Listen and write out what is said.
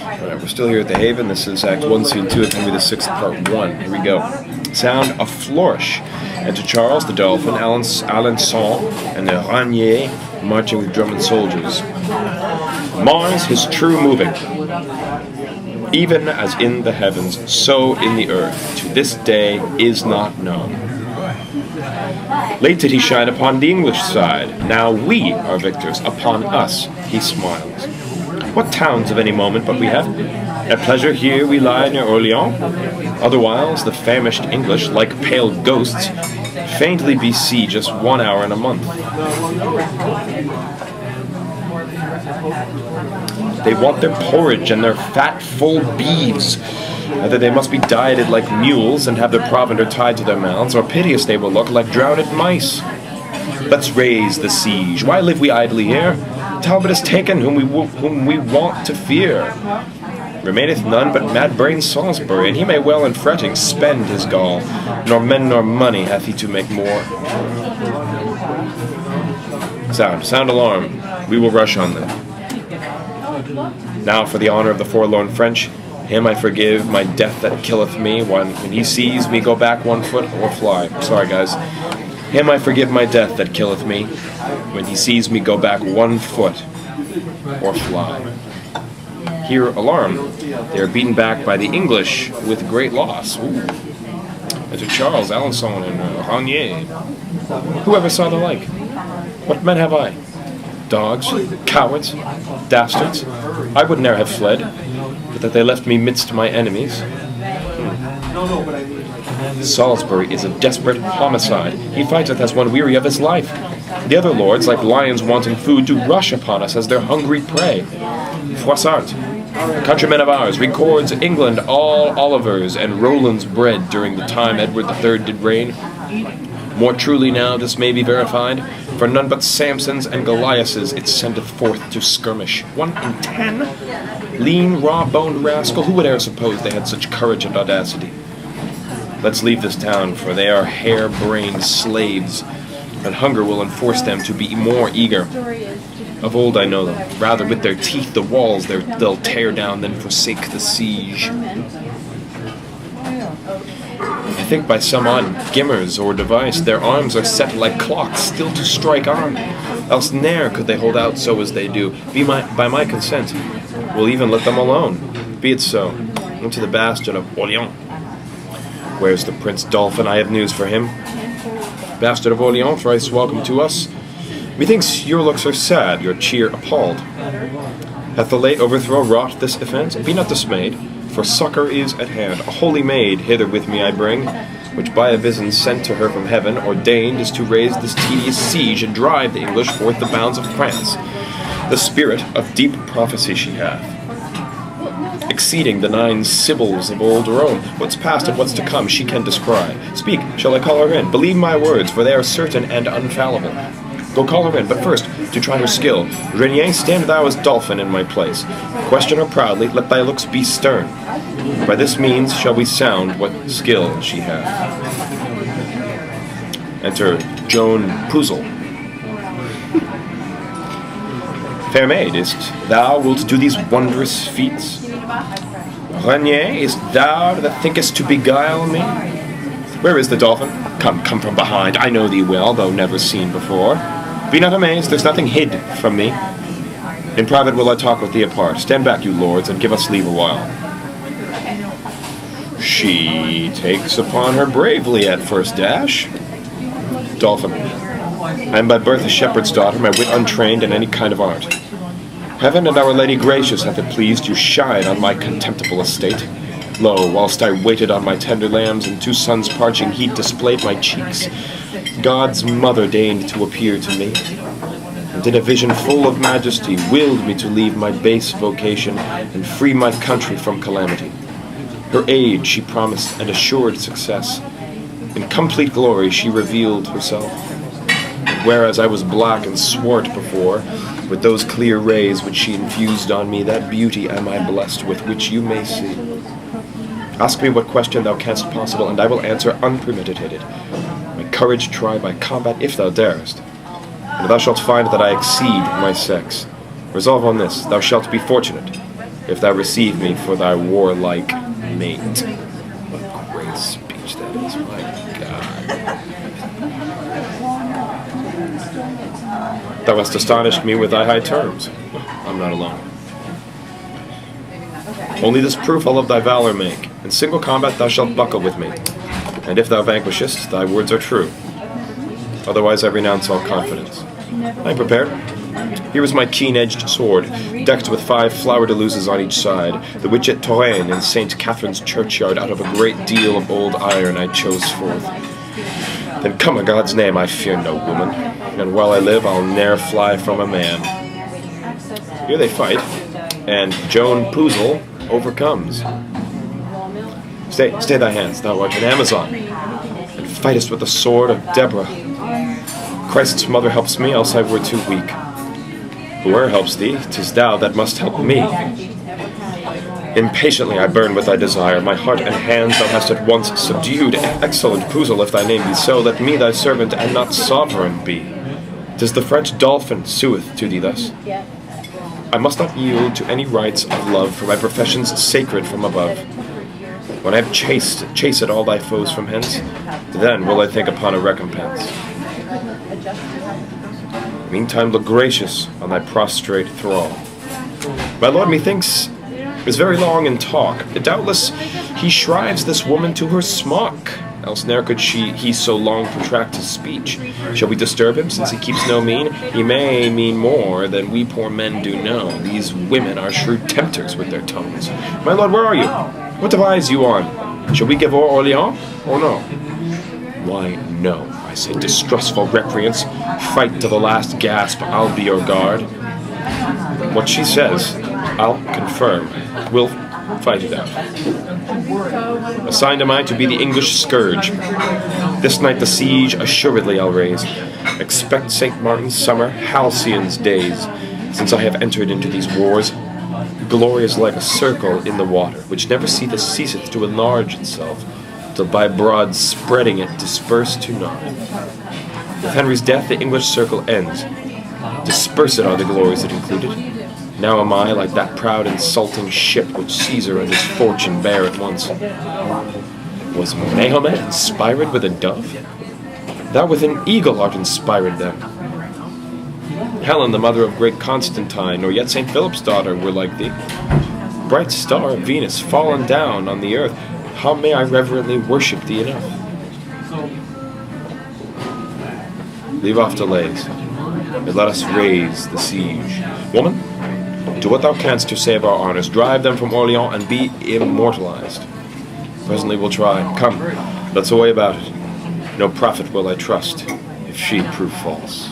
Alright, we're still here at the Haven. This is Act 1, Scene 2 of Henry VI, Part 1. Here we go. Sound a flourish. Enter Charles, the Dolphin, Alençon, and the Ranier marching with German soldiers. Mars, his true moving. Even as in the heavens, so in the earth, to this day is not known. Late did he shine upon the English side. Now we are victors. Upon us he smiles. What towns of any moment but we have? At pleasure here we lie near Orleans. Otherwhiles the famished English, like pale ghosts, faintly besiege us 1 hour in a month. They want their porridge and their fat, full beeves. Either they must be dieted like mules and have their provender tied to their mouths, or piteous they will look like drowned mice. Let's raise the siege. Why live we idly here? Talbot is taken, whom we want to fear. Remaineth none but mad-brained Salisbury, and he may well in fretting spend his gall. Nor men nor money hath he to make more. Sound alarm. We will rush on them. Now for the honor of the forlorn French, him I forgive my death that killeth me, when he sees me go back 1 foot or fly. Sorry guys. Him I forgive my death that killeth me, when he sees me go back 1 foot or fly. Hear alarm. They are beaten back by the English with great loss. Ooh. Enter Charles, Alençon, and Ranier. Whoever saw the like? What men have I? Dogs, cowards, dastards. I would ne'er have fled, but that they left me midst my enemies. Salisbury is a desperate homicide. He fighteth as one weary of his life. The other lords, like lions wanting food, do rush upon us as their hungry prey. Froissart, a countryman of ours, records England all Olivers and Rolands bred during the time Edward III did reign. More truly now this may be verified, for none but Samsons and Goliaths it sendeth forth to skirmish. 1 in 10? Lean, raw-boned rascal, who would e'er suppose they had such courage and audacity? Let's leave this town, for they are hair-brained slaves, and hunger will enforce them to be more eager. Of old I know them. Rather with their teeth the walls they'll tear down than forsake the siege. I think by some odd gimmers or device their arms are set like clocks, still to strike on. Else ne'er could they hold out so as they do. By my consent, we'll even let them alone. Be it so. Into the bastion of Orleans. Where's the Prince Dolphin? I have news for him. Bastard of Orleans, thrice welcome to us. Methinks your looks are sad, your cheer appalled. Hath the late overthrow wrought this offence? Be not dismayed, for succor is at hand. A holy maid hither with me I bring, which by a vision sent to her from heaven, ordained is to raise this tedious siege and drive the English forth the bounds of France. The spirit of deep prophecy she hath, exceeding the 9 Sibyls of old Rome. What's past and what's to come she can descry. Speak, shall I call her in? Believe my words, for they are certain and infallible. Go call her in, but first, to try her skill, Renier, stand thou as Dolphin in my place. Question her proudly, let thy looks be stern. By this means shall we sound what skill she hath. Enter Joan Puzzle. Fair maid, is't thou wilt do these wondrous feats? Renier, is't thou that thinkest to beguile me? Where is the Dolphin? Come from behind. I know thee well, though never seen before. Be not amazed, there's nothing hid from me. In private will I talk with thee apart. Stand back, you lords, and give us leave a while. She takes upon her bravely at first dash. Dolphin. I am by birth a shepherd's daughter, my wit untrained in any kind of art. Heaven and Our Lady gracious hath it pleased you shine on my contemptible estate. Lo, whilst I waited on my tender lambs, and 2 suns' parching heat displayed my cheeks, God's mother deigned to appear to me, and in a vision full of majesty willed me to leave my base vocation and free my country from calamity. Her aid she promised and assured success. In complete glory she revealed herself. Whereas I was black and swart before, with those clear rays which she infused on me, that beauty am I blessed with which you may see. Ask me what question thou canst possible, and I will answer unpremeditated. My courage try by combat if thou darest, and thou shalt find that I exceed my sex. Resolve on this, thou shalt be fortunate. if thou receive me for thy warlike mate. What a great speech that is, my God. Thou hast astonished me with thy high terms. I'm not alone. Only this proof I'll of thy valor make. In single combat thou shalt buckle with me. And if thou vanquishest, thy words are true. Otherwise I renounce all confidence. I am prepared. Here is my keen-edged sword, decked with 5 flower-de-luces on each side, the which at Touraine in St. Catherine's churchyard out of a great deal of old iron I chose forth. Then come a God's name, I fear no woman, and while I live I'll ne'er fly from a man. Here they fight, and Joan Poozle overcomes. Stay thy hands, thou art an Amazon, and fightest with the sword of Deborah. Christ's mother helps me, else I were too weak. Whoe'er helps thee, 'tis thou that must help me. Impatiently I burn with thy desire, my heart and hands thou hast at once subdued. Excellent Poozle, if thy name be so, let me thy servant and not sovereign be. 'Tis the French dolphin sueth to thee thus. I must not yield to any rites of love, for my profession's sacred from above. When I have chased all thy foes from hence, then will I think upon a recompense. Meantime look gracious on thy prostrate thrall. My lord, methinks, is very long in talk. Doubtless he shrives this woman to her smock, else ne'er could he so long protract his speech. Shall we disturb him, since he keeps no mean? He may mean more than we poor men do know. These women are shrewd tempters with their tongues. My lord, where are you? What devise you on? Shall we give o'er Orleans, or no? Why, no, I say, distrustful recreants. Fight to the last gasp, I'll be your guard. What she says, I'll confirm. We'll fight it out. Assigned am I to be the English scourge. This night the siege assuredly I'll raise. Expect St. Martin's summer, Halcyon's days. Since I have entered into these wars, glory is like a circle in the water, which never ceaseth to enlarge itself, till by broad spreading it disperse to naught. With Henry's death the English circle ends. Dispersed are the glories it included. Now am I like that proud insulting ship which Caesar and his fortune bear at once. Was Mahomet inspired with a dove? Thou with an eagle art inspired then. Helen, the mother of great Constantine, nor yet St. Philip's daughter, were like thee. Bright star of Venus, fallen down on the earth, how may I reverently worship thee enough? Leave off delays, and let us raise the siege. Woman, do what thou canst to save our honors. Drive them from Orleans and be immortalized. Presently we'll try. Come, let's away about it. No prophet will I trust, if she prove false.